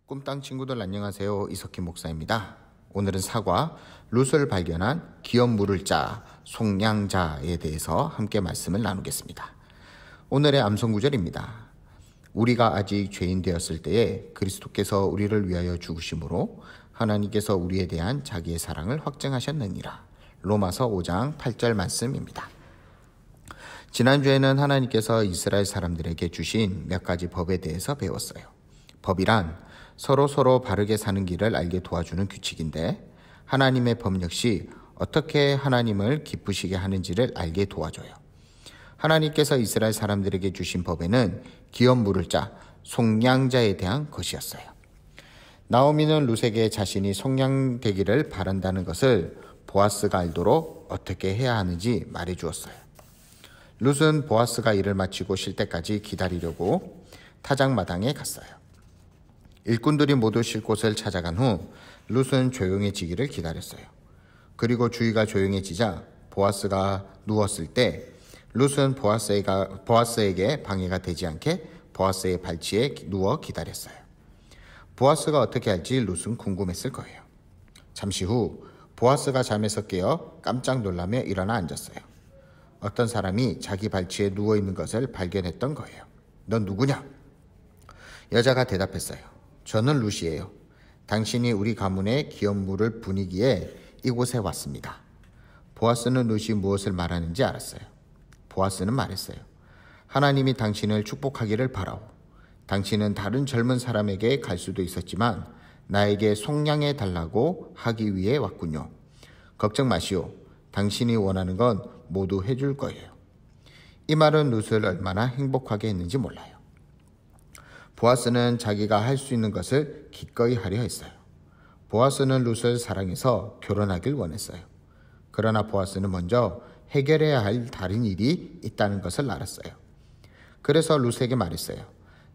꿈땅 친구들 안녕하세요. 이석희 목사입니다. 오늘은 사과, 룻을 발견한 기업 물을 자, 속량자에 대해서 함께 말씀을 나누겠습니다. 오늘의 암송 구절입니다. 우리가 아직 죄인 되었을 때에 그리스도께서 우리를 위하여 죽으심으로 하나님께서 우리에 대한 자기의 사랑을 확증하셨느니라. 로마서 5장 8절 말씀입니다. 지난주에는 하나님께서 이스라엘 사람들에게 주신 몇 가지 법에 대해서 배웠어요. 법이란 서로 바르게 사는 길을 알게 도와주는 규칙인데 하나님의 법 역시 어떻게 하나님을 기쁘시게 하는지를 알게 도와줘요. 하나님께서 이스라엘 사람들에게 주신 법에는 기업 물을 자, 속량자에 대한 것이었어요. 나오미는 룻에게 자신이 속량되기를 바란다는 것을 보아스가 알도록 어떻게 해야 하는지 말해주었어요. 룻은 보아스가 일을 마치고 쉴 때까지 기다리려고 타작마당에 갔어요. 일꾼들이 모두 쉴 곳을 찾아간 후 룻은 조용해지기를 기다렸어요. 그리고 주위가 조용해지자 보아스가 누웠을 때 룻은 보아스에게 방해가 되지 않게 보아스의 발치에 누워 기다렸어요. 보아스가 어떻게 할지 룻은 궁금했을 거예요. 잠시 후 보아스가 잠에서 깨어 깜짝 놀라며 일어나 앉았어요. 어떤 사람이 자기 발치에 누워있는 것을 발견했던 거예요. 넌 누구냐? 여자가 대답했어요. 저는 룻이에요. 당신이 우리 가문의 기업 물을 분이기에 이곳에 왔습니다. 보아스는 룻이 무엇을 말하는지 알았어요. 보아스는 말했어요. 하나님이 당신을 축복하기를 바라오. 당신은 다른 젊은 사람에게 갈 수도 있었지만 나에게 속량해 달라고 하기 위해 왔군요. 걱정 마시오. 당신이 원하는 건 모두 해줄 거예요. 이 말은 룻을 얼마나 행복하게 했는지 몰라요. 보아스는 자기가 할 수 있는 것을 기꺼이 하려 했어요. 보아스는 룻을 사랑해서 결혼하길 원했어요. 그러나 보아스는 먼저 해결해야 할 다른 일이 있다는 것을 알았어요. 그래서 룻에게 말했어요.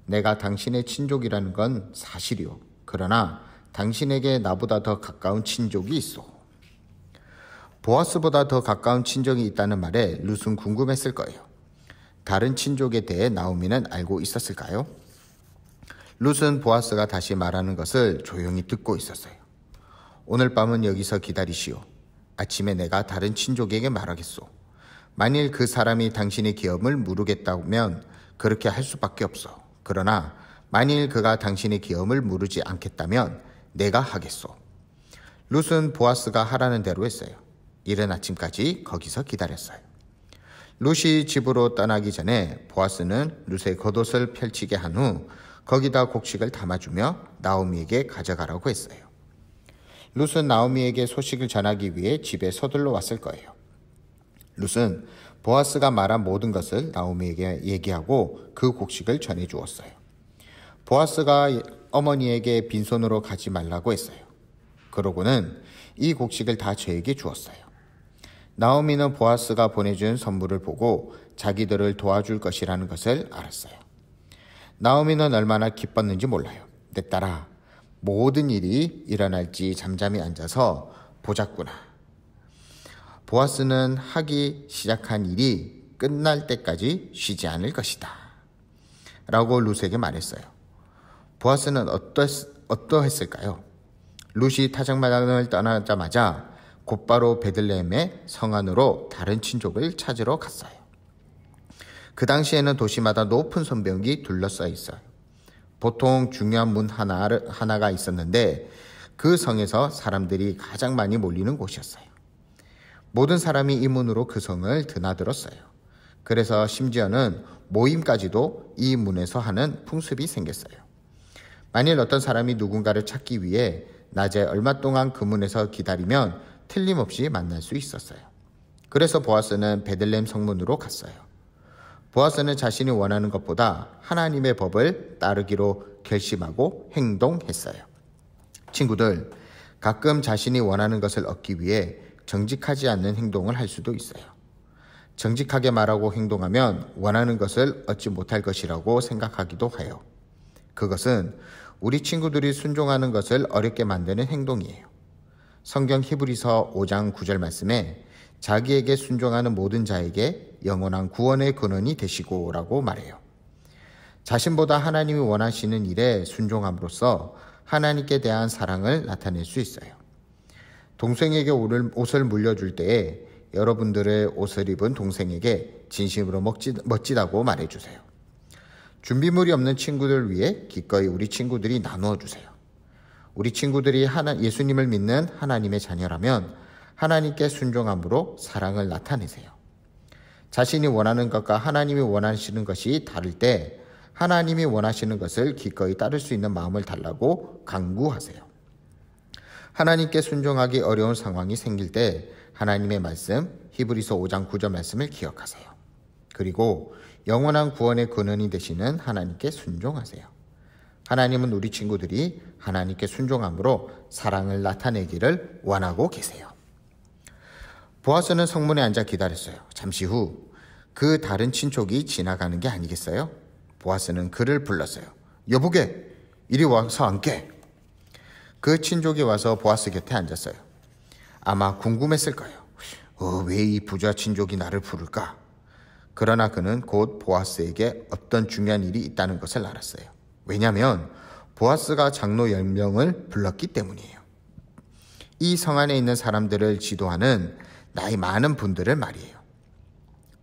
내가 당신의 친족이라는 건 사실이오. 그러나 당신에게 나보다 더 가까운 친족이 있어. 보아스보다 더 가까운 친족이 있다는 말에 룻은 궁금했을 거예요. 다른 친족에 대해 나오미는 알고 있었을까요? 룻은 보아스가 다시 말하는 것을 조용히 듣고 있었어요. 오늘 밤은 여기서 기다리시오. 아침에 내가 다른 친족에게 말하겠소. 만일 그 사람이 당신의 기업을 물으겠다면 그렇게 할 수밖에 없어. 그러나 만일 그가 당신의 기업을 물으지 않겠다면 내가 하겠소. 룻은 보아스가 하라는 대로 했어요. 이른 아침까지 거기서 기다렸어요. 룻이 집으로 떠나기 전에 보아스는 룻의 겉옷을 펼치게 한 후 거기다 곡식을 담아주며 나오미에게 가져가라고 했어요. 룻은 나오미에게 소식을 전하기 위해 집에 서둘러 왔을 거예요. 룻은 보아스가 말한 모든 것을 나오미에게 얘기하고 그 곡식을 전해주었어요. 보아스가 어머니에게 빈손으로 가지 말라고 했어요. 그러고는 이 곡식을 다 저에게 주었어요. 나오미는 보아스가 보내준 선물을 보고 자기들을 도와줄 것이라는 것을 알았어요. 나오미는 얼마나 기뻤는지 몰라요. 내 딸아, 모든 일이 일어날지 잠잠히 앉아서 보자꾸나. 보아스는 하기 시작한 일이 끝날 때까지 쉬지 않을 것이다. 라고 룻에게 말했어요. 보아스는 어떠했을까요? 룻이 타작마당을 떠나자마자 곧바로 베들레헴의 성 안으로 다른 친족을 찾으러 갔어요. 그 당시에는 도시마다 높은 성벽이 둘러싸여 있어요. 보통 중요한 문 하나가 있었는데 그 성에서 사람들이 가장 많이 몰리는 곳이었어요. 모든 사람이 이 문으로 그 성을 드나들었어요. 그래서 심지어는 모임까지도 이 문에서 하는 풍습이 생겼어요. 만일 어떤 사람이 누군가를 찾기 위해 낮에 얼마 동안 그 문에서 기다리면 틀림없이 만날 수 있었어요. 그래서 보아스는 베들레헴 성문으로 갔어요. 보아스는 자신이 원하는 것보다 하나님의 법을 따르기로 결심하고 행동했어요. 친구들, 가끔 자신이 원하는 것을 얻기 위해 정직하지 않는 행동을 할 수도 있어요. 정직하게 말하고 행동하면 원하는 것을 얻지 못할 것이라고 생각하기도 해요. 그것은 우리 친구들이 순종하는 것을 어렵게 만드는 행동이에요. 성경 히브리서 5장 9절 말씀에 자기에게 순종하는 모든 자에게 영원한 구원의 근원이 되시고 라고 말해요. 자신보다 하나님이 원하시는 일에 순종함으로써 하나님께 대한 사랑을 나타낼 수 있어요. 동생에게 옷을 물려줄 때에 여러분들의 옷을 입은 동생에게 진심으로 멋지다고 말해주세요. 준비물이 없는 친구들 위해 기꺼이 우리 친구들이 나누어 주세요. 우리 친구들이 예수님을 믿는 하나님의 자녀라면 하나님께 순종함으로 사랑을 나타내세요. 자신이 원하는 것과 하나님이 원하시는 것이 다를 때 하나님이 원하시는 것을 기꺼이 따를 수 있는 마음을 달라고 강구하세요. 하나님께 순종하기 어려운 상황이 생길 때 하나님의 말씀 히브리서 5장 9절 말씀을 기억하세요. 그리고 영원한 구원의 근원이 되시는 하나님께 순종하세요. 하나님은 우리 친구들이 하나님께 순종함으로 사랑을 나타내기를 원하고 계세요. 보아스는 성문에 앉아 기다렸어요. 잠시 후 그 다른 친족이 지나가는 게 아니겠어요? 보아스는 그를 불렀어요. 여보게, 이리 와서 앉게. 그 친족이 와서 보아스 곁에 앉았어요. 아마 궁금했을 거예요. 왜 이 부자 친족이 나를 부를까? 그러나 그는 곧 보아스에게 어떤 중요한 일이 있다는 것을 알았어요. 왜냐하면 보아스가 장로 10명을 불렀기 때문이에요. 이 성 안에 있는 사람들을 지도하는 나이 많은 분들을 말이에요.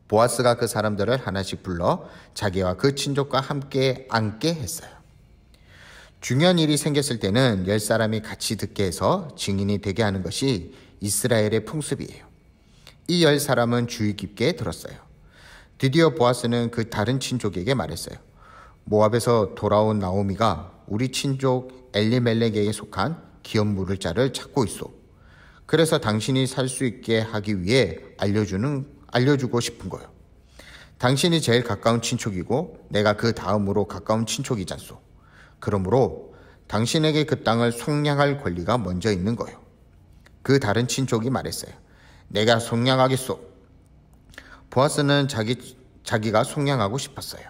보아스가 그 사람들을 하나씩 불러 자기와 그 친족과 함께 앉게 했어요. 중요한 일이 생겼을 때는 10사람이 같이 듣게 해서 증인이 되게 하는 것이 이스라엘의 풍습이에요. 이 10사람은 주의 깊게 들었어요. 드디어 보아스는 그 다른 친족에게 말했어요. 모압에서 돌아온 나오미가 우리 친족 엘리멜렉에게 속한 기업 물을 자를 찾고 있소. 그래서 당신이 살 수 있게 하기 위해 알려주고 싶은 거요. 당신이 제일 가까운 친족이고 내가 그 다음으로 가까운 친족이잖소. 그러므로 당신에게 그 땅을 속량할 권리가 먼저 있는 거요. 그 다른 친족이 말했어요. 내가 속량하겠소. 보아스는 자기가 속량하고 싶었어요.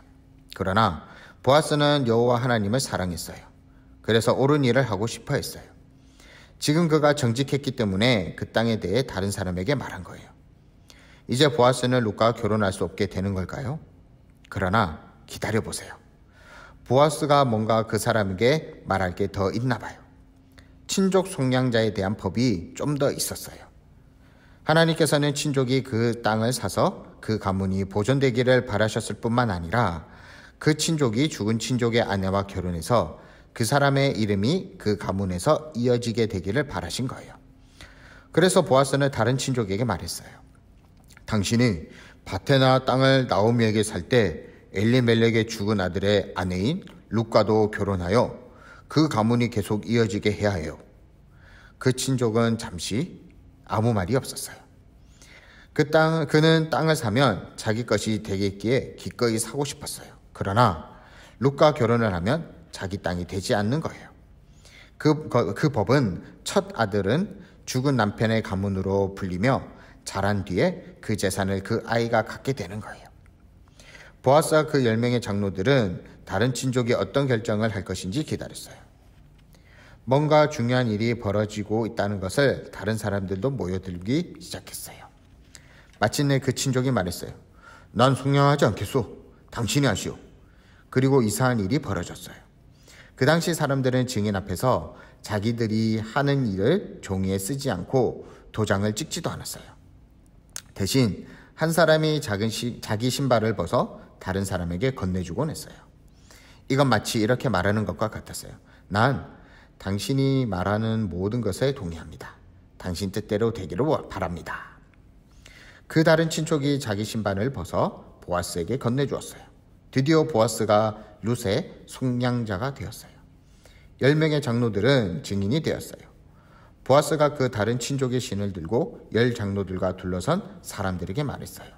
그러나 보아스는 여호와 하나님을 사랑했어요. 그래서 옳은 일을 하고 싶어 했어요. 지금 그가 정직했기 때문에 그 땅에 대해 다른 사람에게 말한 거예요. 이제 보아스는 룻과 결혼할 수 없게 되는 걸까요? 그러나 기다려보세요. 보아스가 뭔가 그 사람에게 말할 게 더 있나 봐요. 친족 속량자에 대한 법이 좀 더 있었어요. 하나님께서는 친족이 그 땅을 사서 그 가문이 보존되기를 바라셨을 뿐만 아니라 그 친족이 죽은 친족의 아내와 결혼해서 그 사람의 이름이 그 가문에서 이어지게 되기를 바라신 거예요. 그래서 보아스는 다른 친족에게 말했어요. 당신이 밭이나 땅을 나오미에게 살 때 엘리멜렉의 죽은 아들의 아내인 룻과도 결혼하여 그 가문이 계속 이어지게 해야 해요. 그 친족은 잠시 아무 말이 없었어요. 그는 땅을 사면 자기 것이 되겠기에 기꺼이 사고 싶었어요. 그러나 룻과 결혼을 하면 자기 땅이 되지 않는 거예요. 그 법은 첫 아들은 죽은 남편의 가문으로 불리며 자란 뒤에 그 재산을 그 아이가 갖게 되는 거예요. 보아스와 그 10명의 장로들은 다른 친족이 어떤 결정을 할 것인지 기다렸어요. 뭔가 중요한 일이 벌어지고 있다는 것을 다른 사람들도 모여들기 시작했어요. 마침내 그 친족이 말했어요. 난 속량하지 않겠소. 당신이 하시오. 그리고 이상한 일이 벌어졌어요. 그 당시 사람들은 증인 앞에서 자기들이 하는 일을 종이에 쓰지 않고 도장을 찍지도 않았어요. 대신 한 사람이 자기 신발을 벗어 다른 사람에게 건네주곤 했어요. 이건 마치 이렇게 말하는 것과 같았어요. 난 당신이 말하는 모든 것에 동의합니다. 당신 뜻대로 되기를 바랍니다. 그 다른 친족이 자기 신발을 벗어 보아스에게 건네주었어요. 드디어 보아스가 룻의 속량자가 되었어요. 10명의 장로들은 증인이 되었어요. 보아스가 그 다른 친족의 신을 들고 10 장로들과 둘러선 사람들에게 말했어요.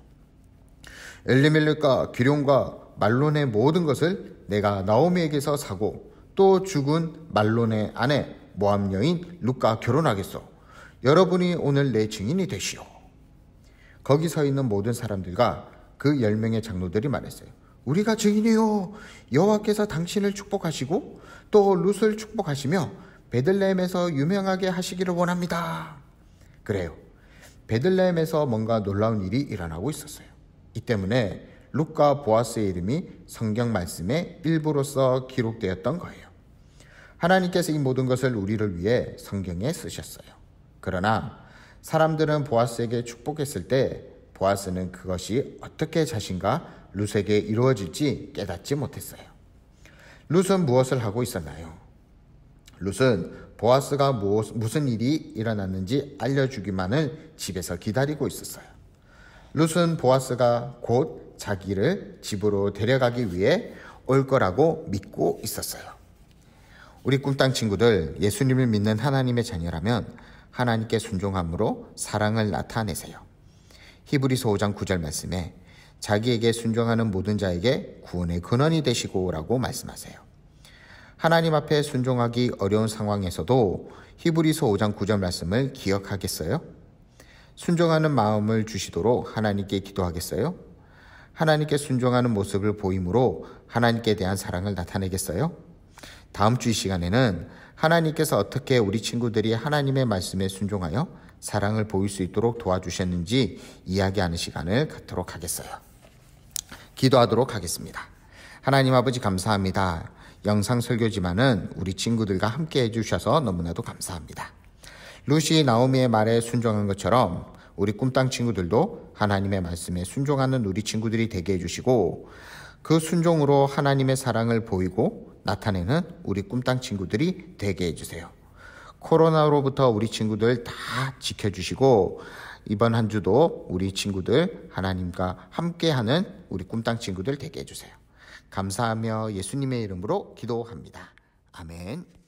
엘리멜렉과 기럯과 말론의 모든 것을 내가 나오미에게서 사고 또 죽은 말론의 아내 모압 여인 룻과 결혼하겠소. 여러분이 오늘 내 증인이 되시오. 거기 서 있는 모든 사람들과 그 10명의 장로들이 말했어요. 우리가 증인이요. 여호와께서 당신을 축복하시고 또 룻을 축복하시며 베들레헴에서 유명하게 하시기를 원합니다. 그래요. 베들레헴에서 뭔가 놀라운 일이 일어나고 있었어요. 이 때문에 룻과 보아스의 이름이 성경 말씀의 일부로서 기록되었던 거예요. 하나님께서 이 모든 것을 우리를 위해 성경에 쓰셨어요. 그러나 사람들은 보아스에게 축복했을 때 보아스는 그것이 어떻게 자신과 룻에게 이루어질지 깨닫지 못했어요. 룻은 무엇을 하고 있었나요? 룻은 보아스가 무슨 일이 일어났는지 알려주기만을 집에서 기다리고 있었어요. 룻은 보아스가 곧 자기를 집으로 데려가기 위해 올 거라고 믿고 있었어요. 우리 꿈땅 친구들, 예수님을 믿는 하나님의 자녀라면 하나님께 순종함으로 사랑을 나타내세요. 히브리서 5장 9절 말씀에 자기에게 순종하는 모든 자에게 구원의 근원이 되시고 라고 말씀하세요. 하나님 앞에 순종하기 어려운 상황에서도 히브리서 5장 9절 말씀을 기억하겠어요? 순종하는 마음을 주시도록 하나님께 기도하겠어요? 하나님께 순종하는 모습을 보임으로 하나님께 대한 사랑을 나타내겠어요? 다음 주 이 시간에는 하나님께서 어떻게 우리 친구들이 하나님의 말씀에 순종하여 사랑을 보일 수 있도록 도와주셨는지 이야기하는 시간을 갖도록 하겠어요. 기도하도록 하겠습니다. 하나님 아버지 감사합니다. 영상 설교지만은 우리 친구들과 함께 해주셔서 너무나도 감사합니다. 룻이 나오미의 말에 순종한 것처럼 우리 꿈땅 친구들도 하나님의 말씀에 순종하는 우리 친구들이 되게 해주시고 그 순종으로 하나님의 사랑을 보이고 나타내는 우리 꿈땅 친구들이 되게 해주세요. 코로나로부터 우리 친구들 다 지켜주시고 이번 한 주도 우리 친구들 하나님과 함께하는 우리 꿈땅 친구들 되게 해주세요. 감사하며 예수님의 이름으로 기도합니다. 아멘.